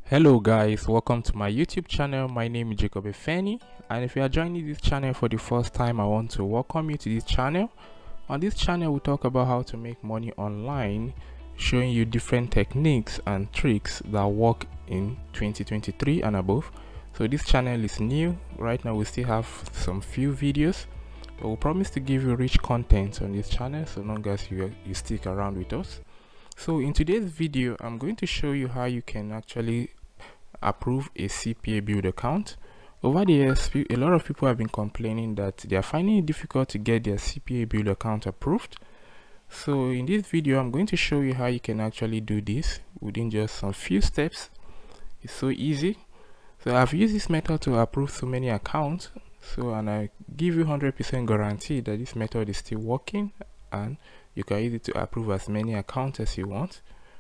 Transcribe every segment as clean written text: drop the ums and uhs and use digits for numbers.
Hello guys, welcome to my YouTube channel. My name is Jacob Efeni, and if you are joining this channel for the first time, I want to welcome you to this channel. On this channel we talk about how to make money online, showing you different techniques and tricks that work in 2023 and above. So this channel is new. Right now we still have some few videos, but we promise to give you rich content on this channel so long as you stick around with us. So in today's video I'm going to show you how you can actually approve a CPABuild account. Over the years, a lot of people have been complaining that they are finding it difficult to get their CPABuild account approved. So in this video I'm going to show you how you can actually do this within just some few steps. It's so easy. So I've used this method to approve so many accounts, and I give you 100% guarantee that this method is still working and you can use it to approve as many accounts as you want.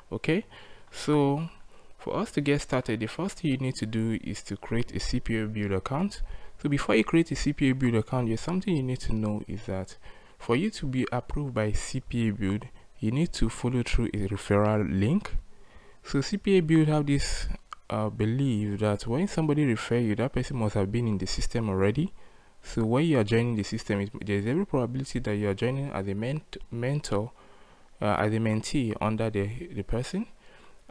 Okay, so for us to get started, the first thing you need to do is to create a CPABuild account. So before you create a CPABuild account, there's something you need to know is that for you to be approved by CPABuild, you need to follow through a referral link. So CPABuild have this belief that when somebody refer you, that person must have been in the system already. So when you are joining the system, there's every probability that you are joining as a mentor, as a mentee under the person.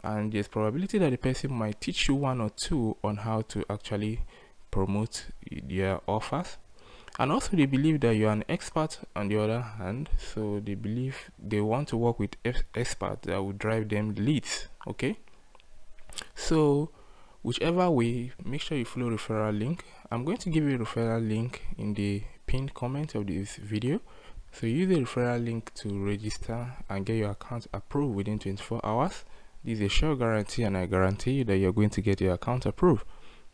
And there's probability that the person might teach you one or two on how to actually promote their offers. And also they believe that you're an expert on the other hand, so they believe they want to work with experts that will drive them leads. Okay, so whichever way, make sure you follow referral link. I'm going to give you a referral link in the pinned comment of this video. So use the referral link to register and get your account approved within 24 hours. This is a sure guarantee, and I guarantee you that you're going to get your account approved.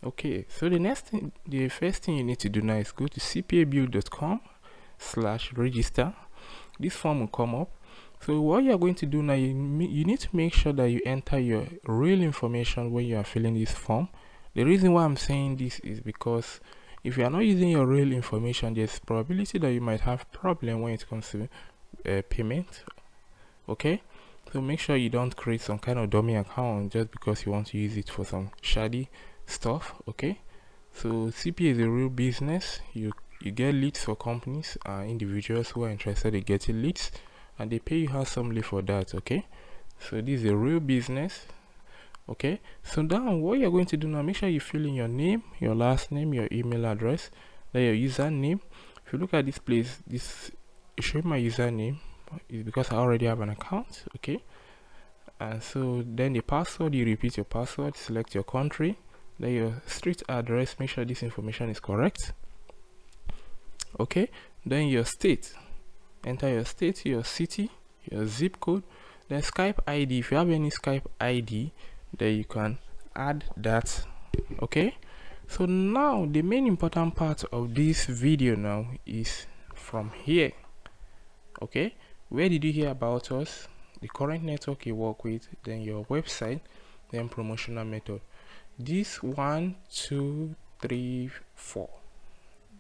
Okay, so the first thing you need to do now is go to cpabuild.com/register. This form will come up. So what you're going to do now, you need to make sure that you enter your real information when you are filling this form. The reason why I'm saying this is because if you are not using your real information, there's probability that you might have problem when it comes to payment. Okay, so make sure you don't create some kind of dummy account just because you want to use it for some shady stuff. Okay, so CPA is a real business. You get leads for companies, individuals who are interested in getting leads, and they pay you handsomely for that. Okay, so this is a real business. Okay, so now what you're going to do now, make sure you fill in your name, your last name, your email address, then your username. If you look at this place, this is showing my username is because I already have an account. Okay, and so then the password, you repeat your password, select your country, then your street address, make sure this information is correct. Okay, then your state, enter your state, your city, your zip code, then Skype ID. If you have any Skype ID, then you can add that. Okay, so now the main important part of this video now is from here. Okay, where did you hear about us, the current network you work with, then your website, then promotional method. This 1, 2, 3, 4,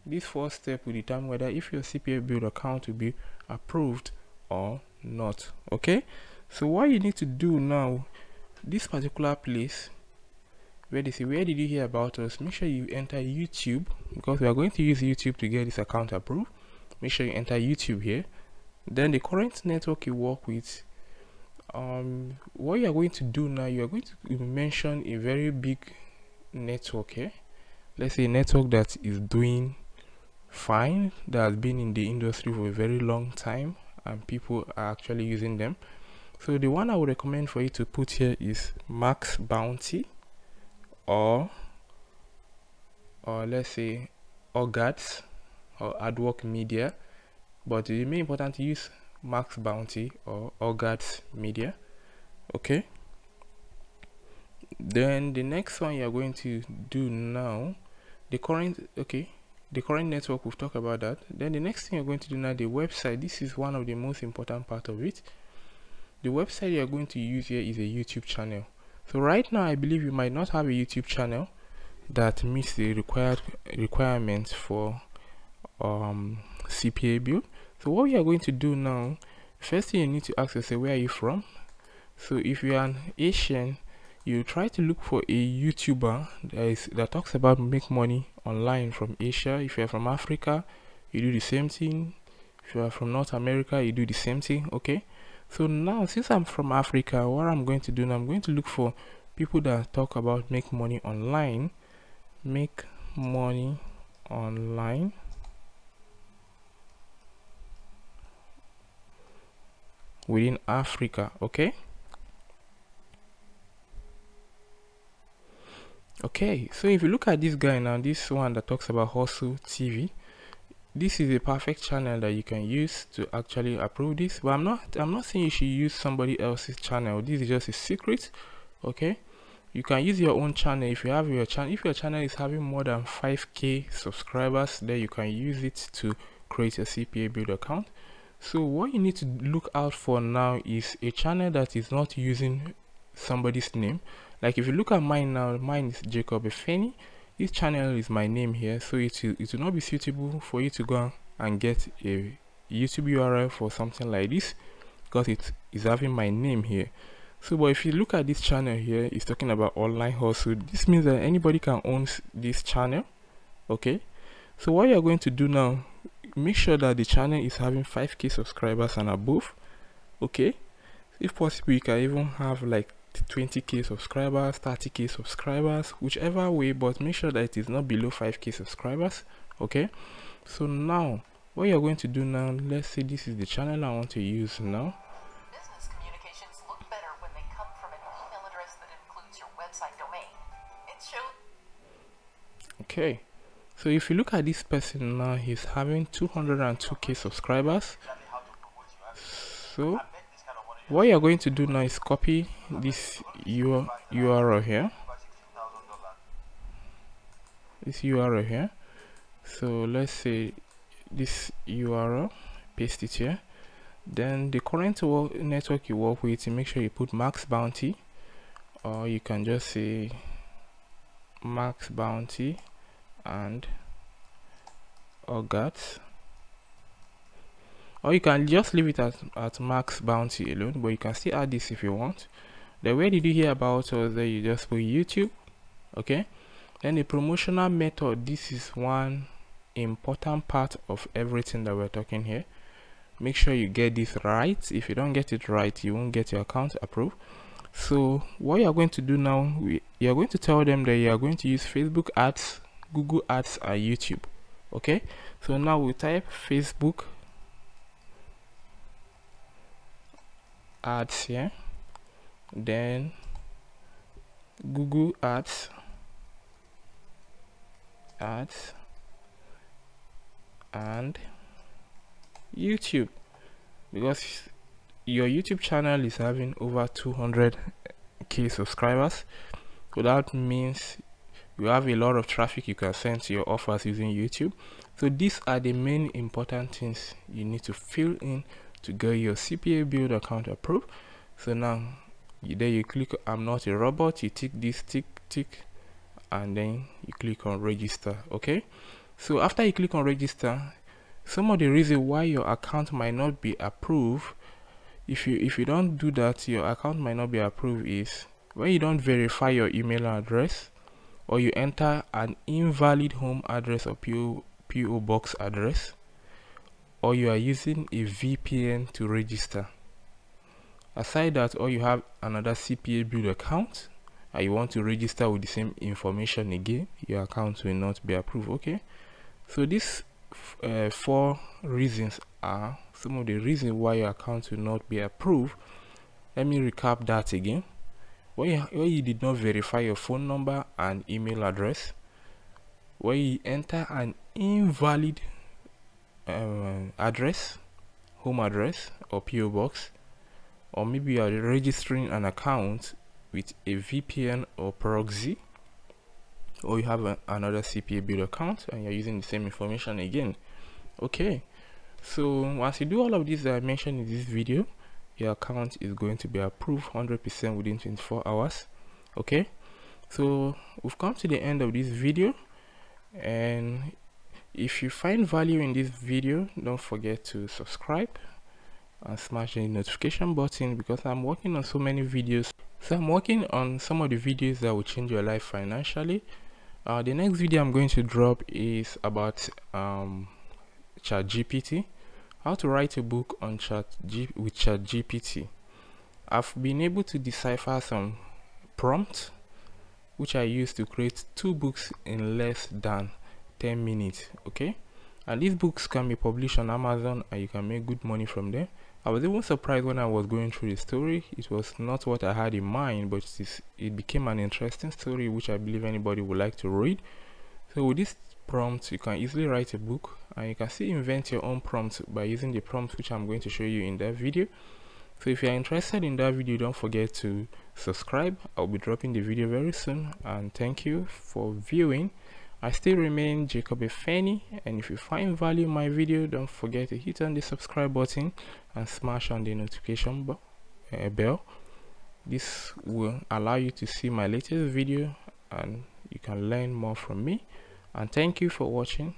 this 4 step will determine whether if your CPABuild account will be approved or not. Okay, so what you need to do now, this particular place where they say where did you hear about us, make sure you enter YouTube, because we are going to use YouTube to get this account approved. Make sure you enter YouTube here, then the current network you work with. What you are going to do now, you are going to mention a very big network here. Let's say a network that is doing fine, that has been in the industry for a very long time and people are actually using them. So the one I would recommend for you to put here is Max Bounty, or let's say Orgads or AdWork Media, but it may be important to use Max Bounty or Orgads Media. Okay, then the next one you're going to do now, the current network, we've talked about that. Then the next thing you're going to do now, the website. This is one of the most important part of it. The website you're going to use here is a YouTube channel. So right now I believe you might not have a YouTube channel that meets the requirements for CPABuild. So what we are going to do now, First thing you need to ask yourself, where are you from? So if you're an Asian, you try to look for a YouTuber that talks about make money online from Asia. If you're from Africa, you do the same thing. If you are from North America, you do the same thing. Okay, so now since I'm from Africa, what I'm going to do now, I'm going to look for people that talk about make money online. Make money online within Africa. Okay, so if you look at this guy now, this one that talks about Hustle TV, this is a perfect channel that you can use to actually approve this. But I'm not saying you should use somebody else's channel. This is just a secret. Okay, you can use your own channel. If you have your channel, if your channel is having more than 5k subscribers, then you can use it to create a CPABuild account. So what you need to look out for now is a channel that is not using somebody's name. Like if you look at mine now, mine is Jacob Efeni. This channel is my name here, so it will not be suitable for you to go and get a YouTube URL for something like this, because it is having my name here. So but if you look at this channel here, it's talking about online hustle. This means that anybody can own this channel. Okay, so what you're going to do now, make sure that the channel is having 5k subscribers and above. Okay, if possible you can even have like 20k subscribers, 30k subscribers, whichever way, but make sure that it is not below 5k subscribers. Okay, so now what you're going to do now, let's say this is the channel I want to use now. Business communications look better when they come from an email address that includes your website domain. It shows. Okay, so if you look at this person now, he's having 202k subscribers. So what you're going to do now is copy this URL here. So let's say this URL, paste it here. Then the current network you work with, make sure you put max bounty, or you can just say max bounty and OGAT, or you can just leave it at max bounty alone, but you can still add this if you want. Then where did you hear about us? There you just put YouTube. Okay, then the promotional method, this is one important part of everything that we're talking here. Make sure you get this right. If you don't get it right, you won't get your account approved. So what you're going to do now, you're going to tell them that you are going to use Facebook ads, Google ads, and YouTube. Okay, so now we type Facebook ads here, then Google ads, and YouTube, because your YouTube channel is having over 200k subscribers. So that means you have a lot of traffic you can send to your offers using YouTube. So these are the main important things you need to fill in to get your CPABuild account approved. So now there you click I'm not a robot, you tick this tick, and then you click on register. Okay, so after you click on register, some of the reason why your account might not be approved, if you don't do that, your account might not be approved, is when you don't verify your email address, or you enter an invalid home address or PO box address, or you are using a VPN to register. Aside that, or you have another CPABuild account and you want to register with the same information again, your account will not be approved. Okay, so these 4 reasons are some of the reasons why your account will not be approved. Let me recap that again. When you did not verify your phone number and email address, when you enter an invalid address, home address or PO box, or maybe you are registering an account with a VPN or proxy, or you have another CPABuild account and you're using the same information again. Okay, so once you do all of this that I mentioned in this video, your account is going to be approved 100% within 24 hours. Okay, so we've come to the end of this video, and if you find value in this video, don't forget to subscribe and smash the notification button, because I'm working on so many videos. So I'm working on some of the videos that will change your life financially. The next video I'm going to drop is about ChatGPT, how to write a book on with ChatGPT. I've been able to decipher some prompts which I use to create 2 books in less than 10 minutes. Okay, and these books can be published on Amazon and you can make good money from them. I was even surprised when I was going through the story. It was not what I had in mind, but it became an interesting story which I believe anybody would like to read. So with this prompt, you can easily write a book, and you can still invent your own prompts by using the prompts which I'm going to show you in that video. So if you're interested in that video, don't forget to subscribe. I'll be dropping the video very soon, and thank you for viewing. I still remain Jacob Efeni, and if you find value in my video, don't forget to hit on the subscribe button and smash on the notification bell. This will allow you to see my latest video and you can learn more from me. And thank you for watching.